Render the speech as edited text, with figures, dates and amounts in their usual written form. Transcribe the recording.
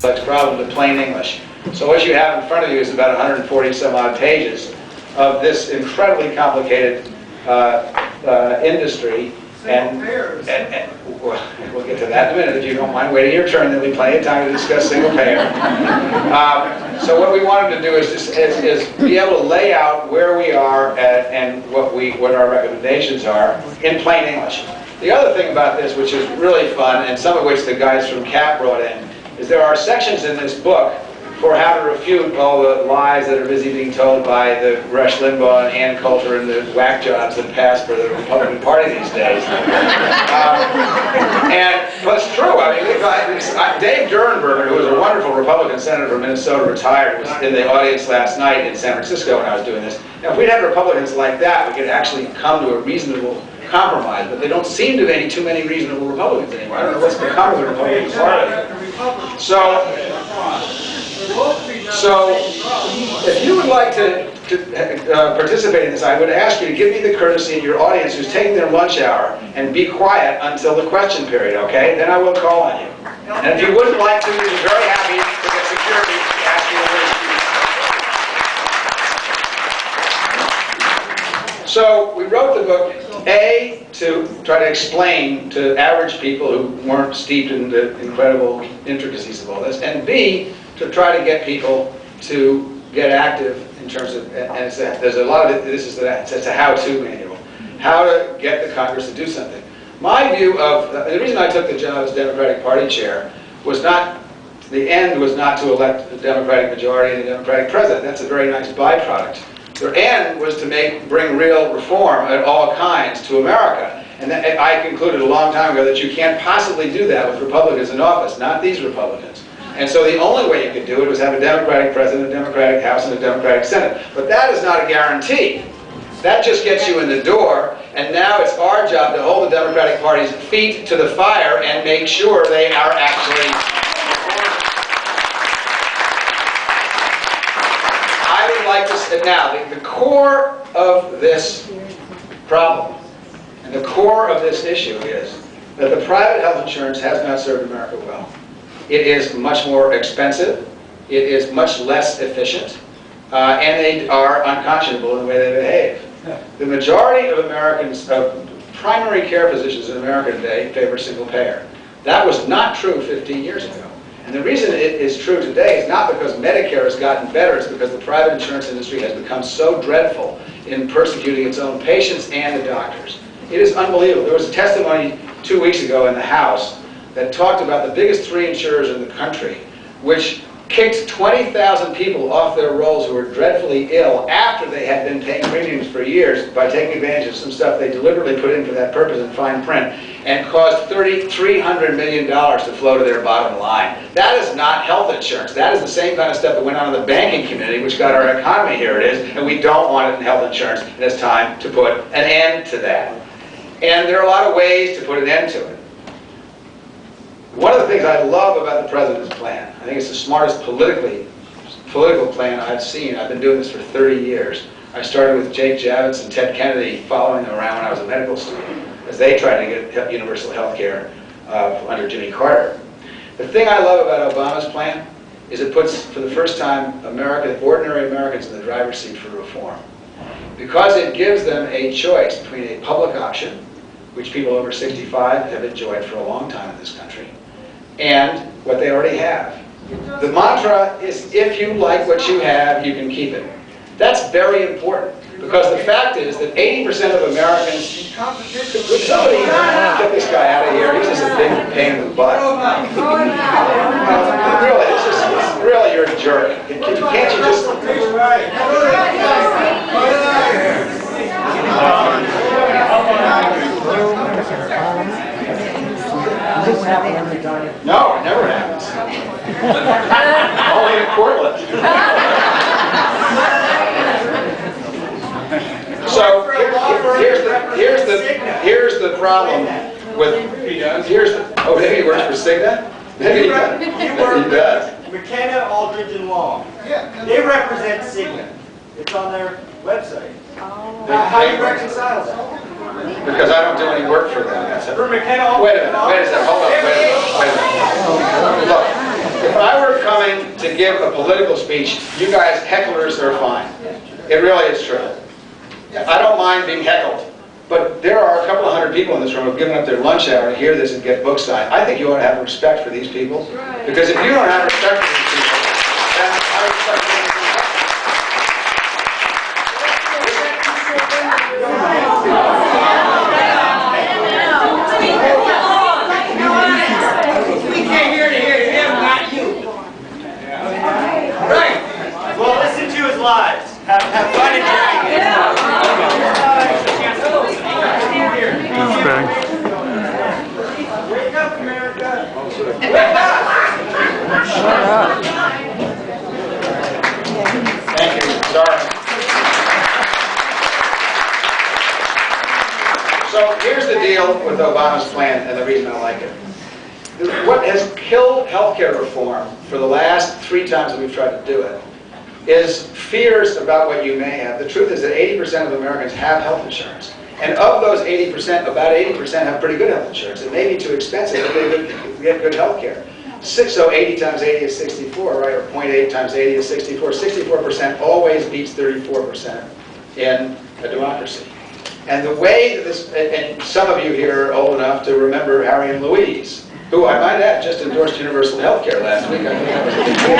problem to plain English. So what you have in front of you is about 140 some odd pages of this incredibly complicated industry. And we'll get to that in a minute if you don't mind waiting your turn. There'll be plenty of time to discuss single payer. So what we wanted to do is be able to lay out where we are and what our recommendations are in plain English. The other thing about this, which is really fun, and some of which the guys from CAP brought in, is there are sections in this book for how to refute all the lies that are busy being told by the Rush Limbaugh and Ann Coulter and the whack jobs that pass for the Republican Party these days. But it's true. I mean, Dave Durenberger, who was a wonderful Republican senator from Minnesota, retired, was in the audience last night in San Francisco when I was doing this. Now, if we'd had Republicans like that, we could actually come to a reasonable compromise, but they don't seem to be too many reasonable Republicans anymore. I don't know what's become of the Republican Party. So if you would like to participate in this, I would ask you to give me the courtesy in your audience who's taking their lunch hour and be quiet until the question period, okay? Then I will call on you. And if you wouldn't like to, we'd be very happy to get security to ask you to. So we wrote the book, A, to try to explain to average people who weren't steeped in the incredible intricacies of all this, and B, to try to get people to get active in terms of, and there's a lot of it, it's a how-to manual, how to get the Congress to do something. My view of, the reason I took the job as Democratic Party chair was not, the end was not to elect a Democratic majority and a Democratic president. That's a very nice byproduct. The end was to bring real reform at all kinds to America. And I concluded a long time ago that you can't possibly do that with Republicans in office, not these Republicans. And so the only way you could do it was have a Democratic president, a Democratic House, and a Democratic Senate. But that is not a guarantee. That just gets you in the door, and now it's our job to hold the Democratic Party's feet to the fire and make sure they are actually reformed. I would like to say now, the core of this problem, and the core of this issue is that the private health insurance has not served America well. It is much more expensive, it is much less efficient, and they are unconscionable in the way they behave. The majority of Americans, primary care physicians in America today favor single payer. That was not true 15 years ago. And the reason it is true today is not because Medicare has gotten better, it's because the private insurance industry has become so dreadful in persecuting its own patients and the doctors. It is unbelievable. There was a testimony 2 weeks ago in the House that talked about the biggest 3 insurers in the country, which kicked 20,000 people off their rolls who were dreadfully ill after they had been paying premiums for years by taking advantage of some stuff they deliberately put in for that purpose in fine print, and caused $300 million to flow to their bottom line. That is not health insurance. That is the same kind of stuff that went on in the banking community, which got our economy here it is, and we don't want it in health insurance, and it's time to put an end to that. And there are a lot of ways to put an end to it. One of the things I love about the President's plan, I think it's the smartest political plan I've seen. I've been doing this for 30 years. I started with Jake Javits and Ted Kennedy following them around when I was a medical student as they tried to get universal health care under Jimmy Carter. The thing I love about Obama's plan is it puts, for the first time, ordinary Americans in the driver's seat for reform. Because it gives them a choice between a public option, which people over 65 have enjoyed for a long time in this country, and what they already have. The mantra is, if you like what you have, you can keep it. That's very important, because the fact is that 80% of Americans... Would somebody get this guy out of here? He's just a big pain in the butt. Really, really, you're a jerk. Can't you just... No, it never happens. Only in Portland. So here's the problem with oh, maybe he works for Cigna? Maybe he does. McKenna, Aldridge, and Long. They represent Cigna. It's on their website. How do you reconcile that? Because I don't do any work for them. For McKenna, wait a minute, hold on, wait a minute. Look, If I were coming to give a political speech, you guys hecklers are fine. It really is true. I don't mind being heckled. But there are a couple of hundred people in this room who have given up their lunch hour to hear this and get books signed. I think you ought to have respect for these people. Because if you don't have respect for these people, then I respect anything else. We came here to hear him, not you. Right. Well, listen to his lives. Have fun enjoying it. Wake up, America. Wake up. Thank you. Sorry. So here's the deal with Obama's plan and the reason I like it. What has killed healthcare reform for the last 3 times that we've tried to do it is fears about what you may have. The truth is that 80% of Americans have health insurance. And of those 80%, about 80% have pretty good health insurance. It may be too expensive, but they get good health care. So 80 times 80 is 64, right? Or 0.8 times 80 is 64. 64% always beats 34% in a democracy. And the way that this, and some of you here are old enough to remember Harry and Louise, who I might add just endorsed universal health care last week. I think that was a big deal.